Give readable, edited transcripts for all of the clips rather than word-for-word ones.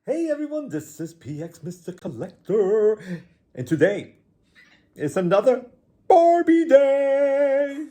Hey everyone, this is PX Mr. Collector, and today is another Barbie Day!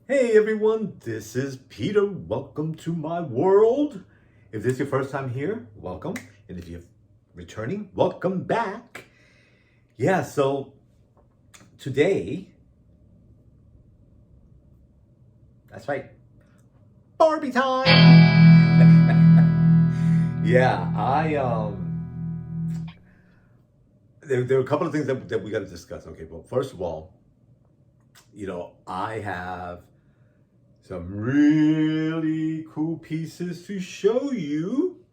Hey everyone, this is Peter. Welcome to my world. If this is your first time here, welcome. And if you're returning, welcome back. Yeah, so today, that's right, Barbie time! Yeah, there are a couple of things that we got to discuss. Okay, well, first of all, I have some really cool pieces to show you.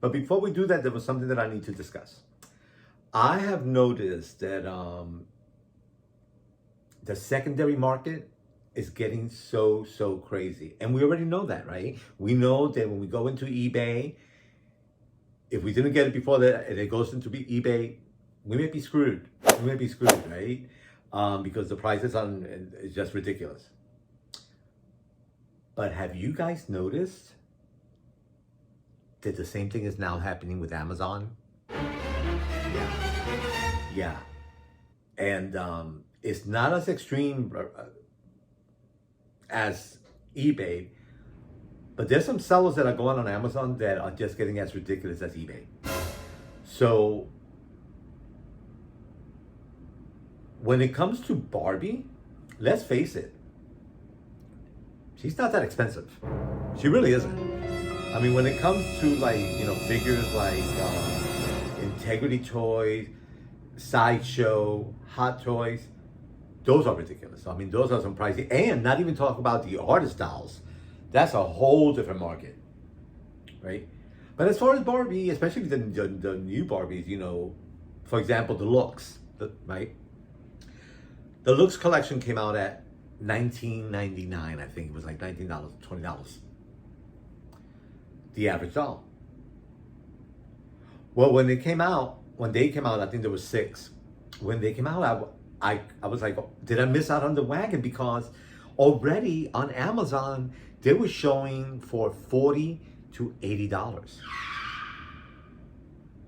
But before we do that, there was something that I need to discuss. I have noticed that the secondary market is getting so crazy. And we already know that, right? We know that when we go into eBay, if we didn't get it before that and it goes into eBay, we may be screwed. We may be screwed, right? Because the prices on is just ridiculous. But have you guys noticed that the same thing is now happening with Amazon? Yeah. And it's not as extreme as eBay, but there's some sellers that are going on Amazon that are just getting as ridiculous as eBay. So when it comes to Barbie, let's face it, she's not that expensive. She really isn't. I mean, when it comes to figures like Integrity Toys, Sideshow, Hot Toys, those are ridiculous. I mean, those are some pricey, and not even talk about the artist dolls. That's a whole different market, right? But as far as Barbie, especially the new Barbies, for example, the looks, right? The looks collection came out at $19.99. I think it was like $19, $20. The average doll. Well, when they came out, I think there was 6. When they came out, I was like, did I miss out on the wagon? Because already on Amazon, they were showing for $40 to $80.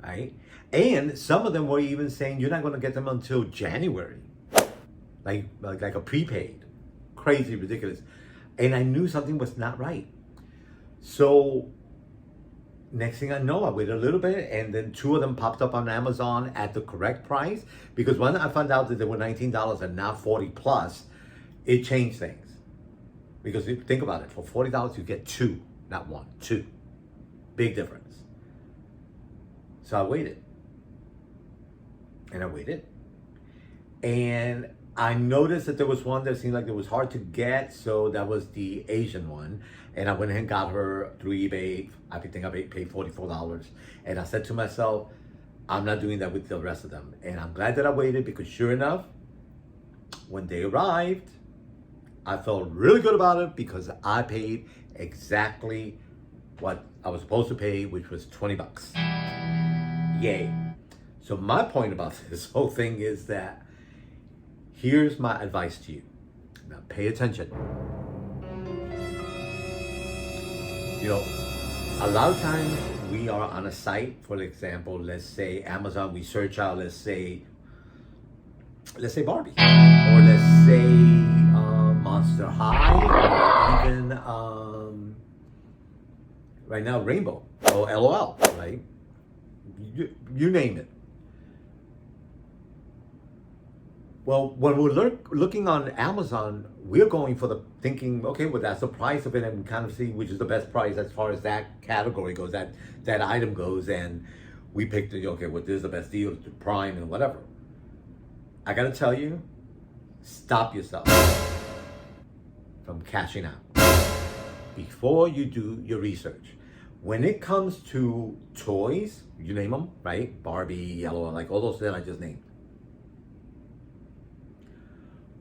Right? And some of them were even saying you're not going to get them until January. Like a prepaid. Crazy, ridiculous. And I knew something was not right. So next thing I know, I waited a little bit, and then 2 of them popped up on Amazon at the correct price. Because when I found out that they were $19 and not 40 plus, it changed things. Because think about it, for $40 you get 2, not 1, 2. Big difference. So I waited. And I noticed that there was one that seemed like it was hard to get, so that was the Asian one. And I went ahead and got her through eBay. I think I paid $44. And I said to myself, I'm not doing that with the rest of them. And I'm glad that I waited, because sure enough, when they arrived, I felt really good about it, because I paid exactly what I was supposed to pay, which was $20. Yay. So my point about this whole thing is that here's my advice to you. Now pay attention. A lot of times we are on a site, for example, let's say Amazon, we search out, let's say Barbie, or let's say Monster High, or even right now Rainbow, or LOL, right? You name it. Well, when we're looking on Amazon, we're going for thinking, okay, well, that's the price of it, and we kind of see which is the best price as far as that category goes, that item goes, and we picked the, okay, well, this is the best deal, the Prime and whatever. I gotta tell you, stop yourself from cashing out before you do your research. When it comes to toys, you name them, right? Barbie, Yellow, like all those that I just named.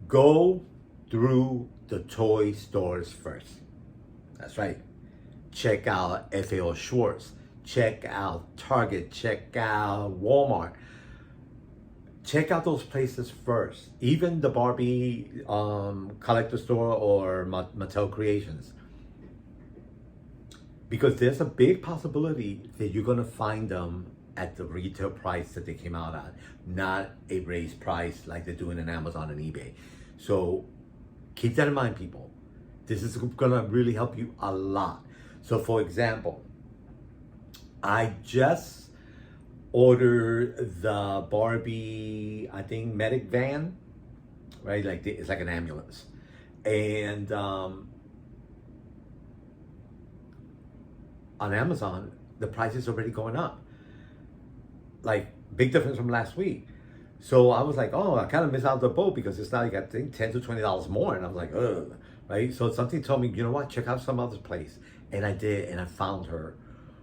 Go through the toy stores first. That's right. Check out FAO Schwartz. Check out Target. Check out Walmart. Check out those places first. Even the Barbie collector store or Mattel Creations. Because there's a big possibility that you're going to find them at the retail price that they came out at, not a raised price like they're doing on Amazon and eBay. So keep that in mind, people. This is going to really help you a lot. So for example, I just ordered the Barbie, I think, medic van, right? Like it's like an ambulance. And on Amazon, the price is already going up. Like, big difference from last week. So I was like, oh, I kind of missed out the boat because it's not like, I think, $10 to $20 more. And I was like, ugh, right? So something told me, you know what, check out some other place. And I did, and I found her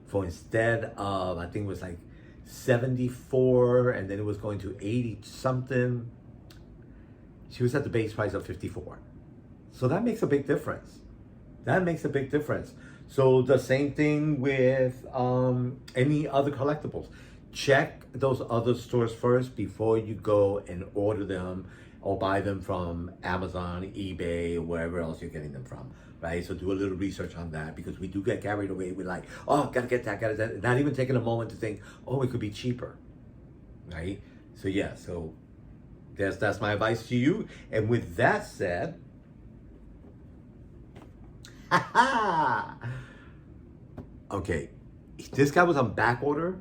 for, instead of, I think it was like 74, and then it was going to 80 something. She was at the base price of 54. So that makes a big difference. That makes a big difference. So the same thing with any other collectibles. Check those other stores first before you go and order them or buy them from Amazon, eBay, wherever else you're getting them from, right? So do a little research on that, because we do get carried away. We're like, oh, gotta get that, gotta that. Not even taking a moment to think, oh, it could be cheaper, right? So yeah, so that's my advice to you. And with that said, okay, this guy was on back order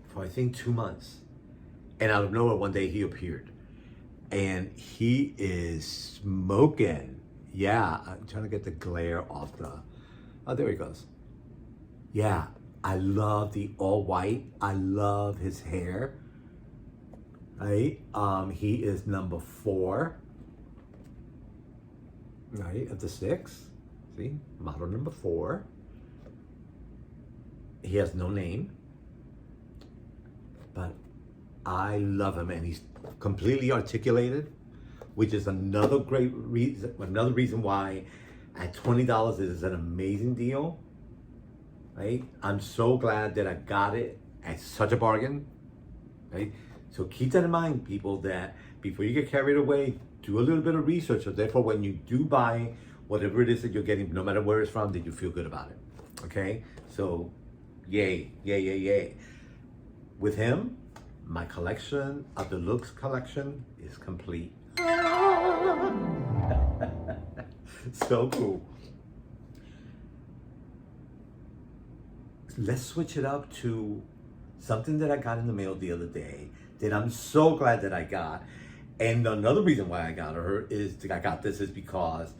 for I think 2 months, and out of nowhere one day he appeared, and he is smoking. Yeah, I'm trying to get the glare off the, oh, there he goes. Yeah, I love the all white. I love his hair, right? He is number 4, right, of the 6. See, model number 4. He has no name, but I love him, and he's completely articulated, which is another great reason, another reason why at $20 it is an amazing deal, right? I'm so glad that I got it at such a bargain, right? So keep that in mind, people, that before you get carried away, do a little bit of research, so therefore when you do buy whatever it is that you're getting, no matter where it's from, that you feel good about it, okay? So yay, yay, yay, yay. With him, my collection of the looks collection is complete. So cool. Let's switch it up to something that I got in the mail the other day that I'm so glad that I got. And another reason why I got her is, I got this is because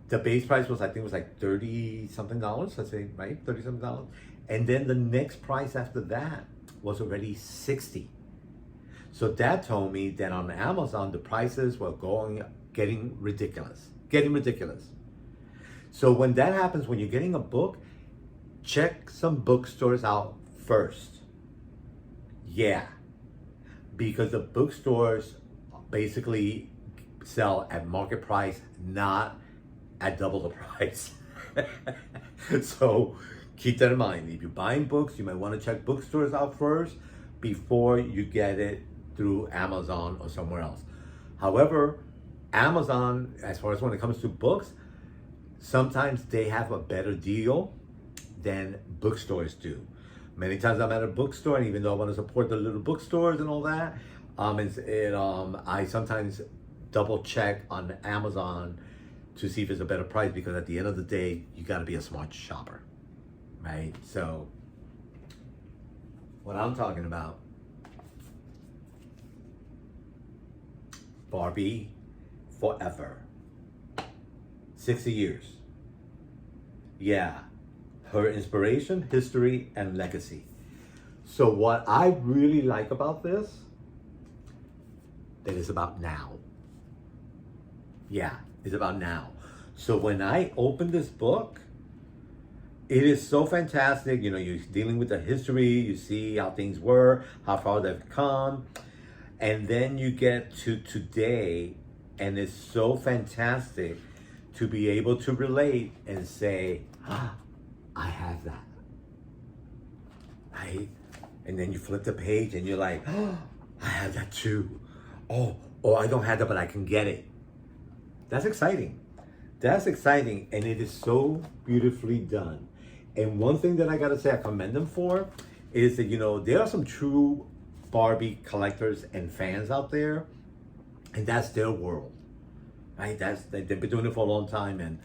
the base price was, I think it was like 30 something dollars, let's say, right? 30 something dollars. And then the next price after that was already 60. So that told me that on Amazon, the prices were getting ridiculous. So when that happens, when you're getting a book, check some bookstores out first. Yeah, because the bookstores basically sell at market price, not at double the price. So keep that in mind. If you're buying books, you might want to check bookstores out first before you get it through Amazon or somewhere else. However, Amazon, as far as when it comes to books, sometimes they have a better deal than bookstores do. Many times I'm at a bookstore, and even though I want to support the little bookstores and all that, I sometimes double check on Amazon to see if it's a better price, because at the end of the day, you got to be a smart shopper, right? So what I'm talking about, Barbie forever, 60 years. Yeah, her inspiration, history, and legacy. So what I really like about this, that it's about now. Yeah, it's about now. So when I open this book, it is so fantastic. You know, you're dealing with the history, you see how things were, how far they've come. And then you get to today, and it's so fantastic to be able to relate and say, ah, I have that. Right? And then you flip the page and you're like, oh, I have that too. Oh, I don't have that, but I can get it. That's exciting. That's exciting. And it is so beautifully done. And one thing that I gotta say I commend them for is that, you know, there are some true Barbie collectors and fans out there, and that's their world, right? They've been doing it for a long time, and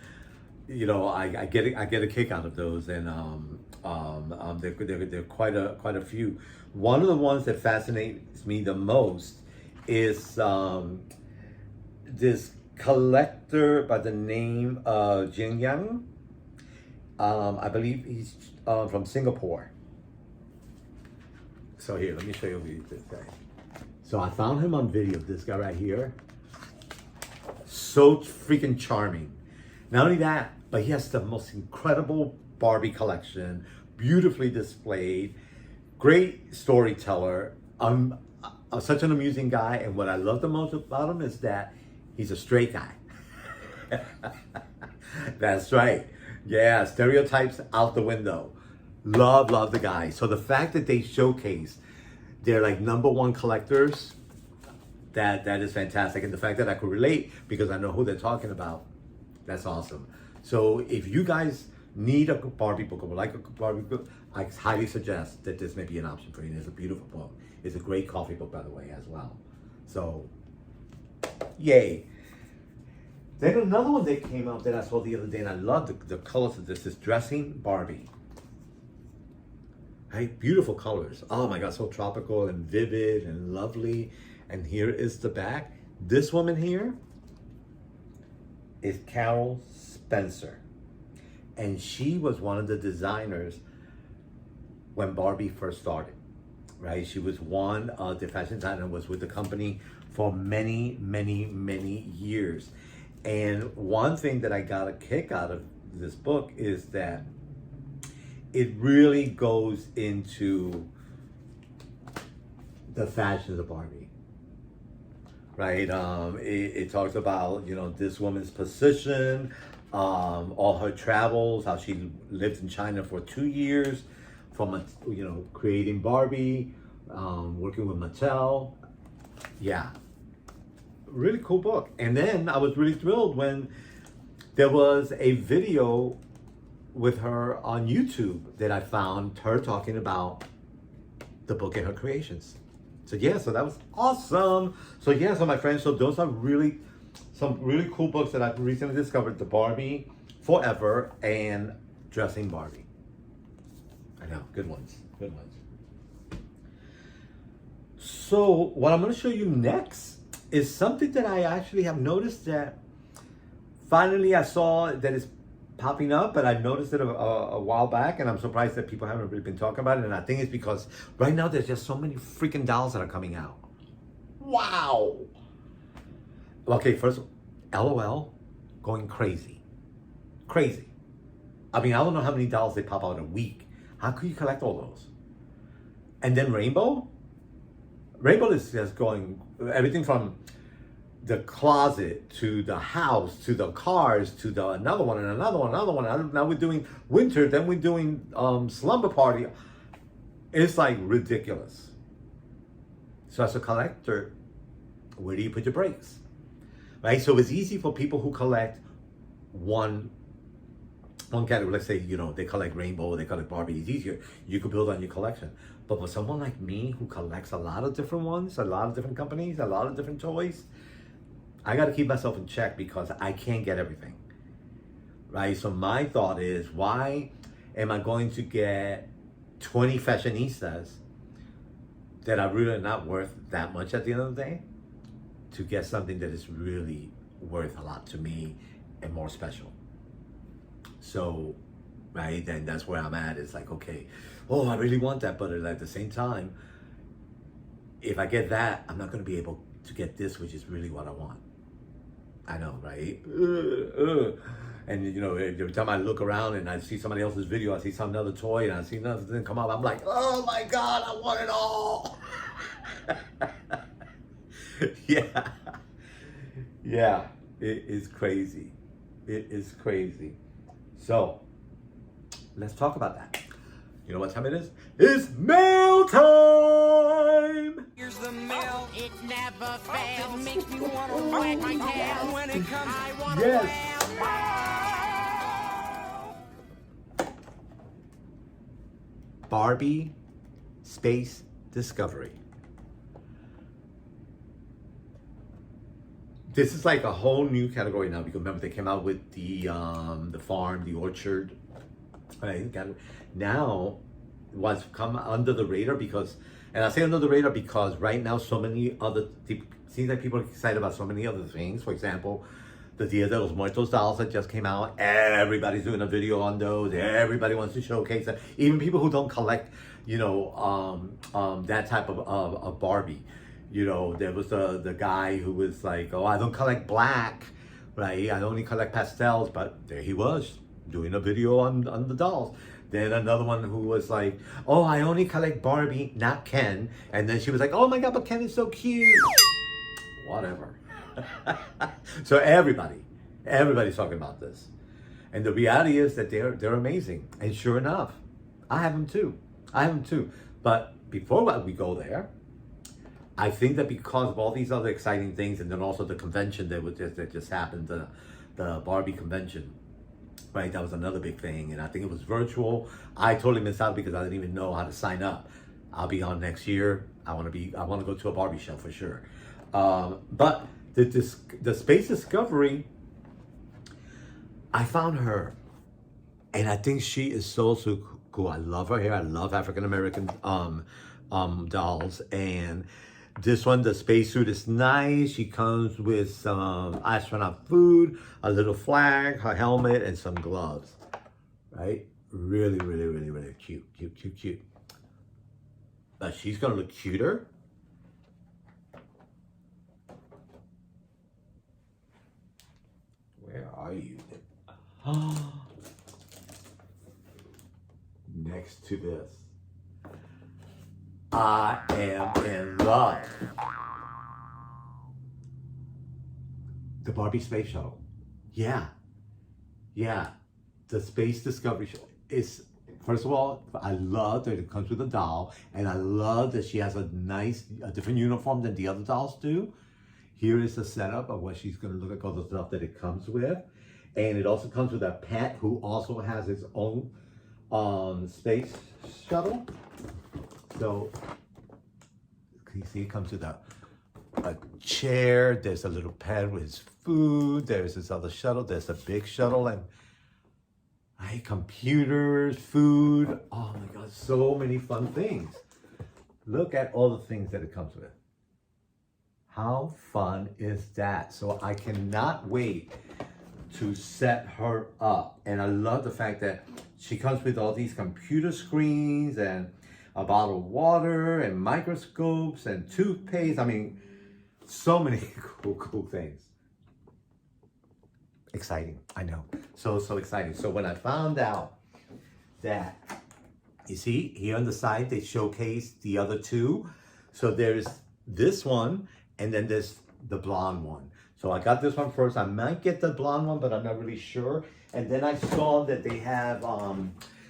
you know, I get a kick out of those, and they're quite a few. One of the ones that fascinates me the most is this collector by the name of Jin Yang. I believe he's from Singapore. So here, let me show you this guy. So I found him on video, this guy right here. So freaking charming. Not only that, but he has the most incredible Barbie collection, beautifully displayed, great storyteller. Such an amusing guy, and what I love the most about him is that he's a straight guy. That's right. Yeah, stereotypes out the window. Love the guy. So the fact that they showcase they're like #1 collectors, that is fantastic. And the fact that I could relate because I know who they're talking about, that's awesome. So if you guys need a Barbie book or would like a Barbie book, I highly suggest that this may be an option for you. It's a beautiful book. It's a great coffee book, by the way, as well. So, yay. Then another one that came out that I saw the other day, and I love the colors of this, is Dressing Barbie. Right? Beautiful colors. Oh my God, so tropical and vivid and lovely. And here is the back. This woman here is Carol Spencer. And she was one of the designers when Barbie first started, right? She was one of the fashion designer, was with the company for many, many, many years. And one thing that I got a kick out of this book is that it really goes into the fashions of Barbie, right? It talks about, you know, this woman's position, all her travels, how she lived in China for 2 years, from you know, creating Barbie, working with Mattel. Yeah, really cool book. And then I was really thrilled when there was a video with her on YouTube that I found her talking about the book and her creations. So yeah, so that was awesome. So yeah, so my friends, so those are really some really cool books that I've recently discovered: the Barbie Forever and Dressing Barbie. I know, good ones. So what I'm going to show you next is something that I actually have noticed that finally I saw that is popping up, but I noticed it a while back, and I'm surprised that people haven't really been talking about it. And I think it's because right now there's just so many freaking dolls that are coming out. Wow. Okay, first, LOL, going crazy. Crazy. I mean, I don't know how many dolls they pop out in a week. How could you collect all those? And then Rainbow? Rainbow is just going, everything from the closet to the house to the cars to the another one and another one. Now we're doing winter, then we're doing slumber party. It's like ridiculous. So as a collector, where do you put your brakes? Right? So it's easy for people who collect one category. Let's say, you know, they collect Rainbow, they collect Barbie. It's easier. You could build on your collection. But for someone like me who collects a lot of different ones, a lot of different companies, a lot of different toys, I got to keep myself in check because I can't get everything, right? So my thought is, why am I going to get 20 fashionistas that are really not worth that much at the end of the day to get something that is really worth a lot to me and more special? So right? And that's where I'm at. It's like, okay, oh, I really want that, but at the same time, if I get that, I'm not going to be able to get this, which is really what I want. I know, right? And you know, every time I look around and I see somebody else's video, I see some other toy, and I see another thing come up, I'm like, oh my God, I want it all. Yeah. Yeah, it is crazy. It is crazy. So, let's talk about that. You know what time it is? It's mail time! Here's the mail. It never fails. It makes me want to wag my tail. When it comes, I want to Yes. Barbie Space Discovery. This is like a whole new category now, because remember they came out with the farm, the orchard. Right? Now, what's come under the radar, because, and I say under the radar because right now so many other, seems like people are excited about so many other things. For example, the Dia de los Muertos dolls that just came out. Everybody's doing a video on those. Everybody wants to showcase it. Even people who don't collect, you know, that type of Barbie. You know, there was the guy who was like, oh, I don't collect black, right? I only collect pastels, but there he was doing a video on the dolls. Then another one who was like, oh, I only collect Barbie, not Ken. And then she was like, oh my God, but Ken is so cute. Whatever. So everybody's talking about this. And the reality is that they're amazing. And sure enough, I have them too. But before we go there, I think that because of all these other exciting things, and then also the convention that just happened, the Barbie convention, right? That was another big thing, and I think it was virtual. I totally missed out because I didn't even know how to sign up. I'll be on next year. I want to go to a Barbie show for sure. But the Space Discovery, I found her, and I think she is so cool. I love her hair. I love African American dolls, and this one, the spacesuit is nice. She comes with some astronaut food, a little flag, her helmet, and some gloves. Right? Really, really, really, really cute. But she's gonna look cuter. Where are you? Next to this. I am in love. The Barbie Space Shuttle. Yeah. The Space Discovery Shuttle is, first of all, I love that it comes with a doll, and I love that she has a different uniform than the other dolls do. Here is the setup of what she's going to look like, all the stuff that it comes with. And it also comes with a pet who also has his own space shuttle. So, can you see it comes with a chair, there's a little pad with his food, there's this other shuttle, there's a big shuttle, and computers, food, oh my God, so many fun things. Look at all the things that it comes with. How fun is that? So I cannot wait to set her up. And I love the fact that she comes with all these computer screens and a bottle of water and microscopes and toothpaste. I mean, so many cool things. Exciting, I know. So exciting. So when I found out that, you see, here on the side, they showcase the other two. So there's this one, and then there's the blonde one. So I got this one first. I might get the blonde one, but I'm not really sure. And then I saw that they have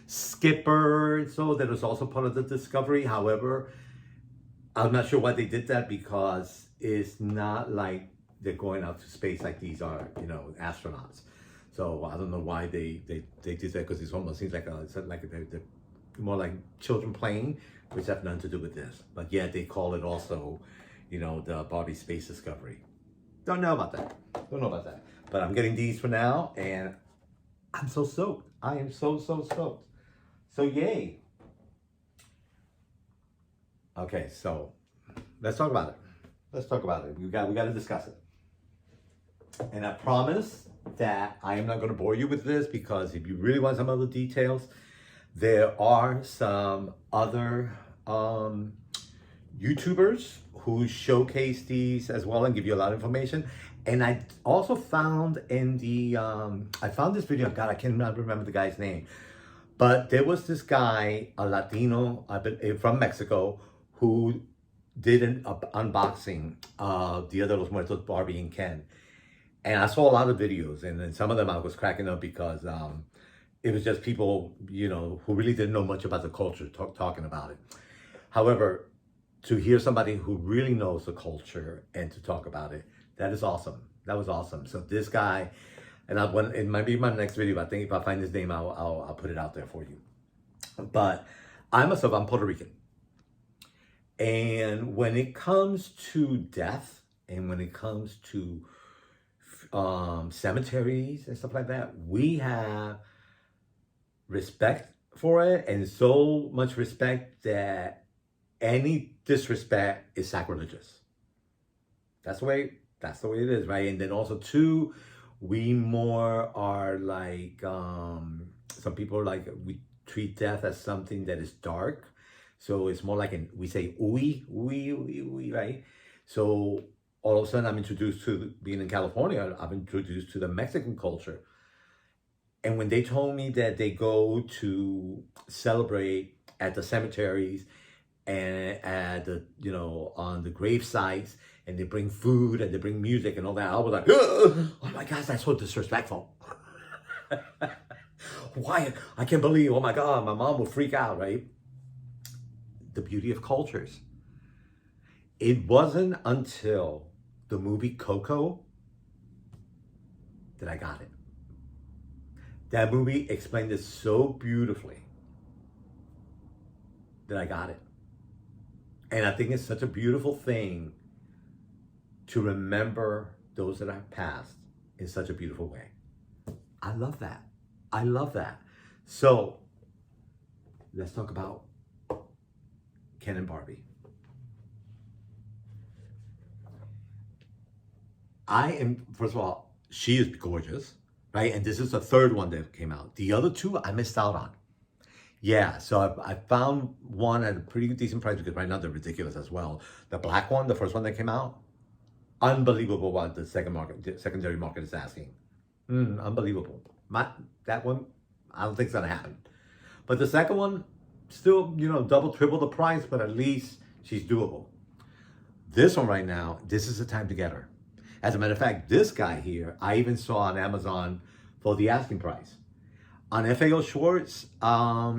Skipper, so that was also part of the Discovery. However, I'm not sure why they did that, because it's not like they're going out to space like these are, you know, astronauts. So I don't know why they did that, because it almost seems like they're more like children playing, which have nothing to do with this. But yeah, they call it also, you know, the Barbie Space Discovery. Don't know about that. But I'm getting these for now, and I'm so stoked. I am so stoked. So yay. Okay, so let's talk about it. We got to discuss it. And I promise that I am not going to bore you with this, because if you really want some other details, there are some other YouTubers who showcase these as well and give you a lot of information. And I also found in the, I found this video, God, I cannot remember the guy's name, but there was this guy, a Latino from Mexico, who did an unboxing of Dia de los Muertos Barbie and Ken. And I saw a lot of videos, and then some of them I was cracking up because it was just people, you know, who really didn't know much about the culture talking about it. However, to hear somebody who really knows the culture and to talk about it, that is awesome. That was awesome. So this guy, and it might be my next video, but I think if I find his name, I'll put it out there for you. But I'm Puerto Rican. And when it comes to death, and when it comes to cemeteries and stuff like that, we have respect for it, and so much respect that any disrespect is sacrilegious. That's the way it is, right? And then also too, we more are like, some people are like, we treat death as something that is dark. So it's more like we say, ooey, right? So all of a sudden I'm introduced to, being in California, I'm introduced to the Mexican culture. And when they told me that they go to celebrate at the cemeteries and at the, you know, on the grave sites, and they bring food and they bring music and all that, I was like, oh my gosh, that's so disrespectful. Why? I can't believe, oh my God, my mom will freak out, right? The beauty of cultures. It wasn't until the movie Coco that I got it. That movie explained it so beautifully that I got it. And I think it's such a beautiful thing to remember those that have passed in such a beautiful way. I love that. I love that. So let's talk about Ken and Barbie. First of all, she is gorgeous, right? And this is the third one that came out. The other two I missed out on. Yeah, so I found one at a pretty decent price, because right now they're ridiculous as well. The black one, the first one that came out, unbelievable what the secondary market is asking. Unbelievable. That one, I don't think it's gonna happen. But the second one, still, you know, double, triple the price, but at least she's doable. This one right now, this is the time to get her. As a matter of fact, this guy here, I even saw on Amazon for the asking price. On FAO Schwartz,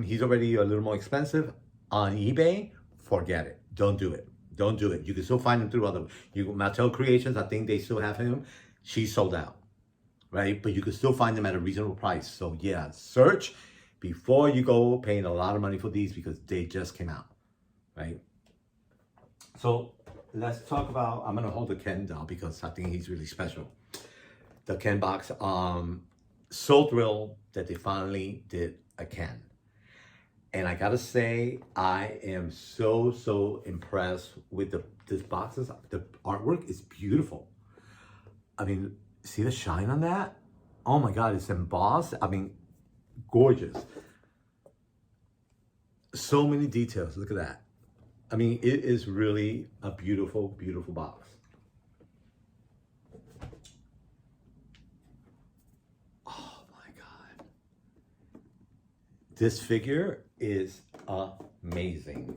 he's already a little more expensive. On eBay, forget it. Don't do it. Don't do it. You can still find him through other, Mattel Creations, I think they still have him. She's sold out, right? But you can still find them at a reasonable price. So yeah, search before you go paying a lot of money for these, because they just came out, right? So let's talk about, I'm gonna hold the Ken down because I think he's really special. The Ken box, so thrilled that they finally did a Ken. And I gotta say, I am so impressed with this boxes. The artwork is beautiful. I mean, see the shine on that? Oh my God, it's embossed. I mean, gorgeous. So many details, look at that. I mean, it is really a beautiful, beautiful box. Oh my God. This figure is amazing.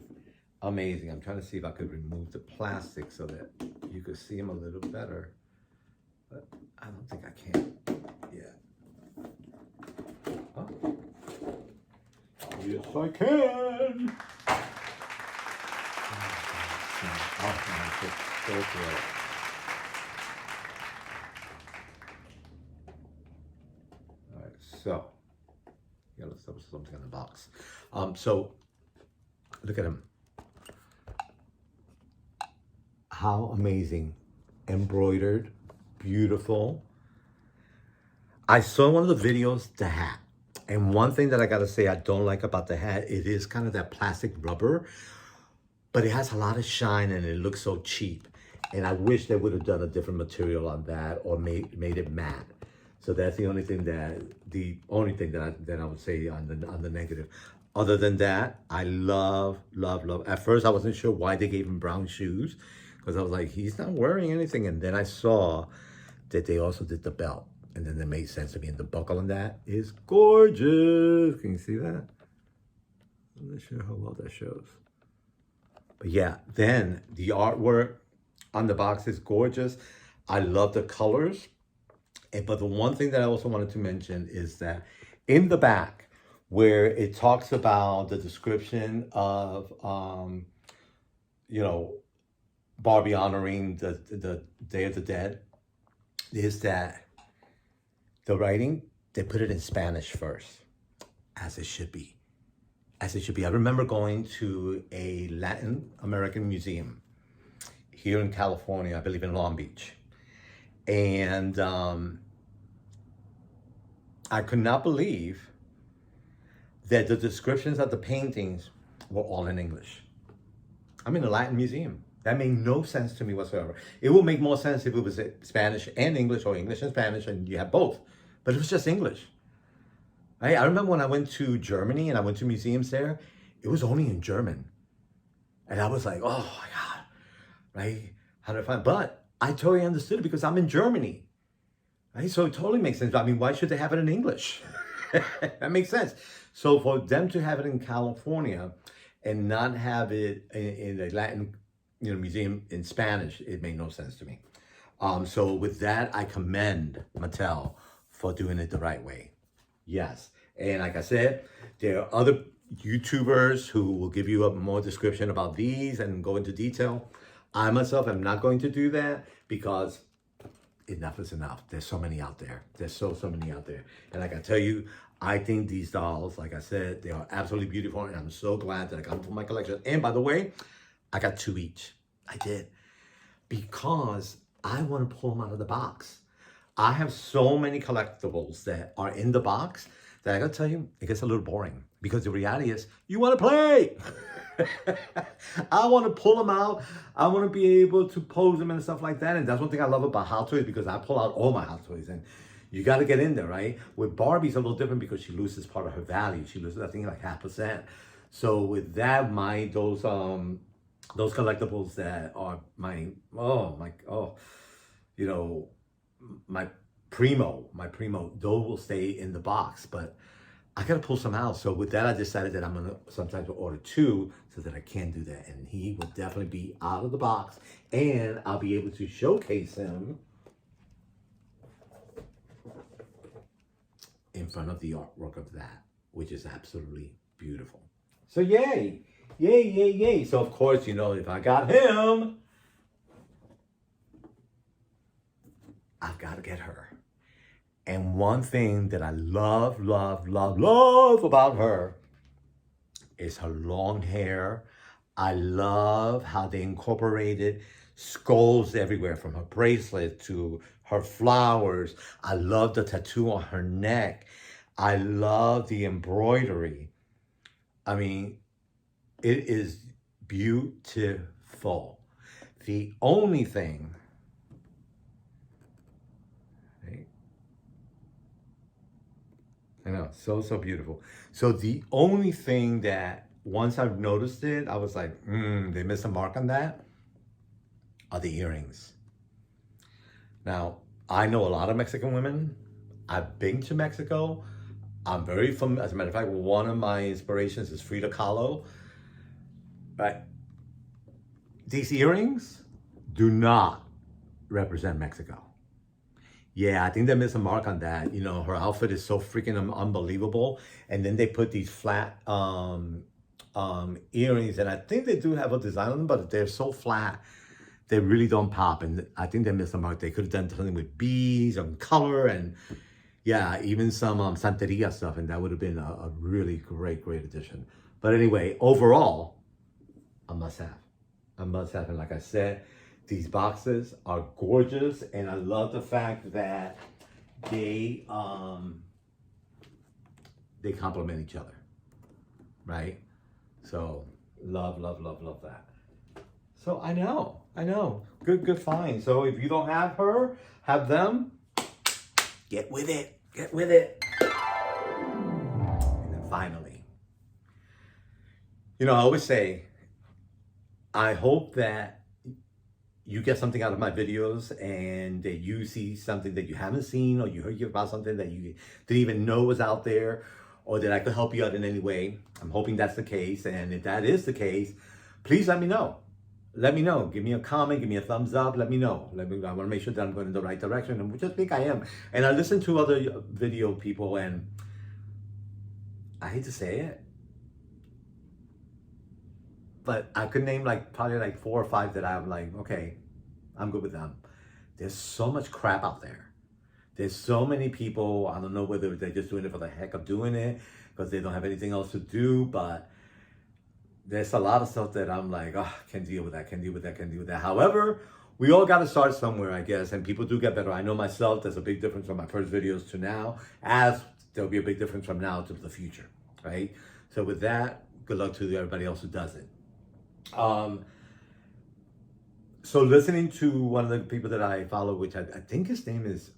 Amazing. I'm trying to see if I could remove the plastic so that you could see him a little better. But I don't think I can. Yeah. Oh. Yes, I can. So great. All right, so yeah, let's put something in the box. So look at him. How amazing, embroidered, beautiful. I saw one of the videos, the hat. And one thing that I gotta say I don't like about the hat, it is kind of that plastic rubber, but it has a lot of shine and it looks so cheap. And I wish they would have done a different material on that or made it matte. So that's the only thing that I would say on the negative. Other than that, I love. At first, I wasn't sure why they gave him brown shoes, because I was like, he's not wearing anything. And then I saw that they also did the belt, and then it made sense to me. And the buckle on that is gorgeous. Can you see that? I'm not sure how well that shows. But yeah, then the artwork on the box is gorgeous. I love the colors. But the one thing that I also wanted to mention is that in the back, where it talks about the description of, Barbie honoring the Day of the Dead, is that the writing, they put it in Spanish first, as it should be. As it should be. I remember going to a Latin American museum here in California, I believe in Long Beach. And I could not believe that the descriptions of the paintings were all in English. I'm in a Latin museum. That made no sense to me whatsoever. It would make more sense if it was Spanish and English, or English and Spanish, and you have both. But it was just English. Right? I remember when I went to Germany and I went to museums there, it was only in German. And I was like, oh my God, right? How do I find? But I totally understood it because I'm in Germany. Right? So it totally makes sense. I mean, why should they have it in English? That makes sense. So for them to have it in California and not have it in a Latin museum in Spanish, it made no sense to me. So with that, I commend Mattel for doing it the right way. Yes. And like I said, there are other YouTubers who will give you a more description about these and go into detail. I myself am not going to do that because enough is enough. There's so many out there. There's so many out there. And like I tell you, I think these dolls, like I said, they are absolutely beautiful. And I'm so glad that I got them for my collection. And by the way, I got 2 each. I did. Because I want to pull them out of the box. I have so many collectibles that are in the box that I gotta tell you, it gets a little boring. Because the reality is, you want to play. I want to pull them out. I want to be able to pose them and stuff like that. And that's one thing I love about Hot Toys, because I pull out all my Hot Toys. And you got to get in there, right? With Barbie's a little different because she loses part of her value. She loses, I think, like 0.5%. So with that, those collectibles that are my primo, those will stay in the box. But I gotta pull some out. So with that, I decided that I'm gonna sometimes order 2 so that I can do that. And he will definitely be out of the box, and I'll be able to showcase him in front of the artwork of that, which is absolutely beautiful. So yay. So of course, if I got him, I've got to get her. And one thing that I love about her is her long hair. I love how they incorporated skulls everywhere, from her bracelet to her flowers. I love the tattoo on her neck. I love the embroidery. I mean, it is beautiful. The only thing, I know, so beautiful. So the only thing that once I've noticed it, I was like, they missed a mark on that, are the earrings. Now, I know a lot of Mexican women. I've been to Mexico. I'm very familiar. As a matter of fact, one of my inspirations is Frida Kahlo. But these earrings do not represent Mexico. Yeah, I think they missed a mark on that. Her outfit is so freaking unbelievable. And then they put these flat earrings, and I think they do have a design on them, but they're so flat, they really don't pop. And I think they missed a mark. They could have done something with beads and color, and yeah, even some Santeria stuff, and that would have been a really great addition. But anyway, overall, a must-have. And like I said, these boxes are gorgeous, and I love the fact that they complement each other, right? So love that. So I know. Good find. So if you don't have her, have them. Get with it. And then finally, I always say, I hope that you get something out of my videos and that you see something that you haven't seen, or you heard about something that you didn't even know was out there, or that I could help you out in any way. I'm hoping that's the case. And if that is the case, please let me know. Let me know. Give me a comment. Give me a thumbs up. Let me know. I want to make sure that I'm going in the right direction, and just think I am. And I listen to other video people, and I hate to say it, but I could name probably 4 or 5 that I'm like, okay, I'm good with them. There's so much crap out there. There's so many people. I don't know whether they're just doing it for the heck of doing it because they don't have anything else to do, but there's a lot of stuff that I'm like, can't deal with that. However, we all got to start somewhere, I guess, and people do get better. I know myself, there's a big difference from my first videos to now, as there'll be a big difference from now to the future, right? So with that, good luck to everybody else who does it. So listening to one of the people that I follow, which I think his name is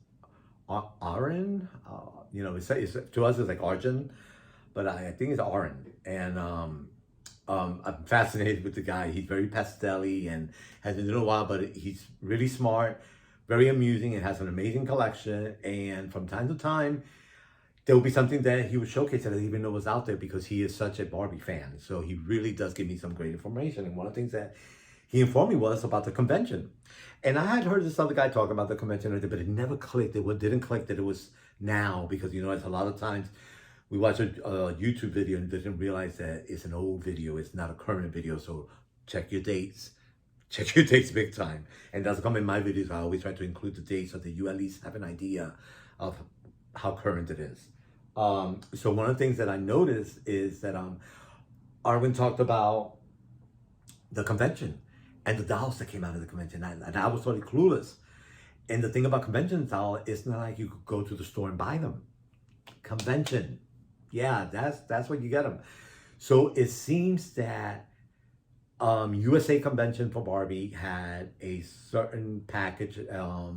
Aaron, it's to us it's like Arjun, but I think it's Aaron, and I'm fascinated with the guy. He's very pastel-y and has been doing a while, but he's really smart, very amusing, and has an amazing collection. And from time to time, there will be something that he would showcase that I didn't even know was out there, because he is such a Barbie fan. So he really does give me some great information. And one of the things that he informed me was about the convention. And I had heard this other guy talking about the convention, but it never clicked. It didn't click that it was now, because, it's a lot of times we watch a YouTube video and didn't realize that it's an old video. It's not a current video. So check your dates. Check your dates big time. And that's come in my videos. I always try to include the dates so that you at least have an idea of how current it is. So one of the things that I noticed is that Arwen talked about the convention and the dolls that came out of the convention. And I was totally clueless. And the thing about convention dolls, it's not like you could go to the store and buy them. Convention. Yeah, that's what you get them. So it seems that USA Convention for Barbie had a certain package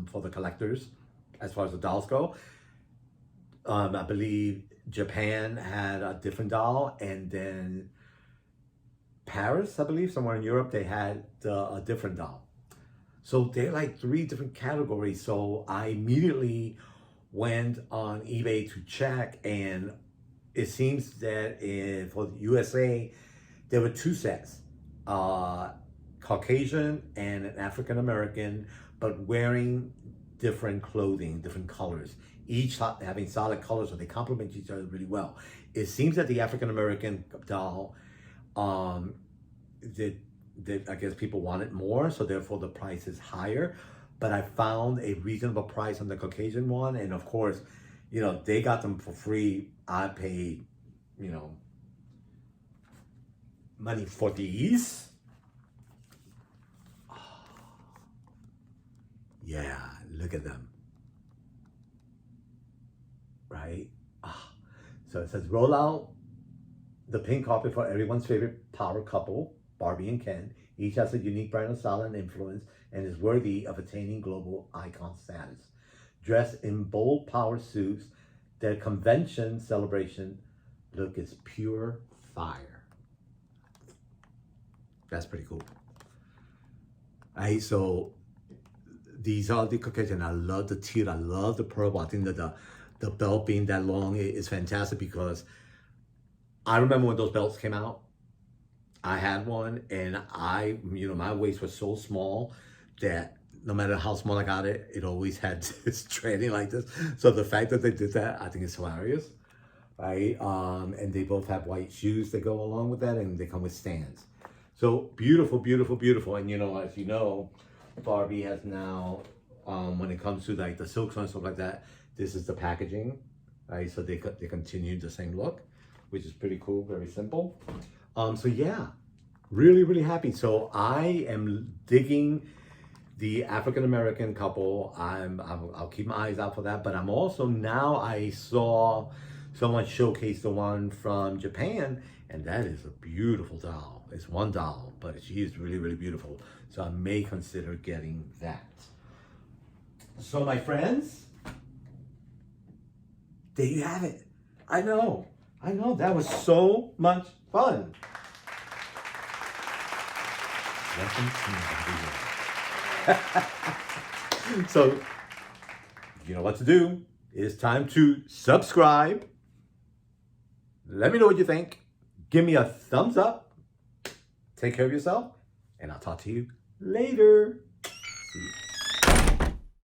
for the collectors as far as the dolls go. I believe Japan had a different doll, and then Paris, I believe, somewhere in Europe, they had a different doll. So they're like 3 different categories. So I immediately went on eBay to check, and it seems that for the USA, there were 2 sets, Caucasian and an African American, but wearing different clothing, different colors, each having solid colors, so they complement each other really well. It seems that the African American doll, I guess people wanted more, so therefore the price is higher. But I found a reasonable price on the Caucasian one, and of course, they got them for free. I paid, money for these. Yeah, look at them. Right? So it says, roll out the pink carpet for everyone's favorite power couple, Barbie and Ken. Each has a unique brand of style and influence and is worthy of attaining global icon status. Dressed in bold power suits, their convention celebration look is pure fire. That's pretty cool. So these are the Caucasian. I love the teal. I love the purple. I think that the belt being that long is fantastic, because I remember when those belts came out. I had one, and my waist was so small that no matter how small I got it, it always had this training like this. So the fact that they did that, I think it's hilarious, right? And they both have white shoes that go along with that, and they come with stands. So beautiful, beautiful, beautiful. And as you know, Barbie has now, when it comes to like the silks and stuff like that, this is the packaging, right? So they continue the same look, which is pretty cool, very simple. So yeah, really, really happy. So I am digging the African-American couple. I'll keep my eyes out for that, but I'm also, now I saw someone showcase the one from Japan, and that is a beautiful doll. It's one doll, but she is really, really beautiful. So I may consider getting that. So my friends, there you have it. I know, that was so much fun. Welcome to Barbie World. So, you know what to do. It's time to subscribe. Let me know what you think. Give me a thumbs up. Take care of yourself, and I'll talk to you later. See you.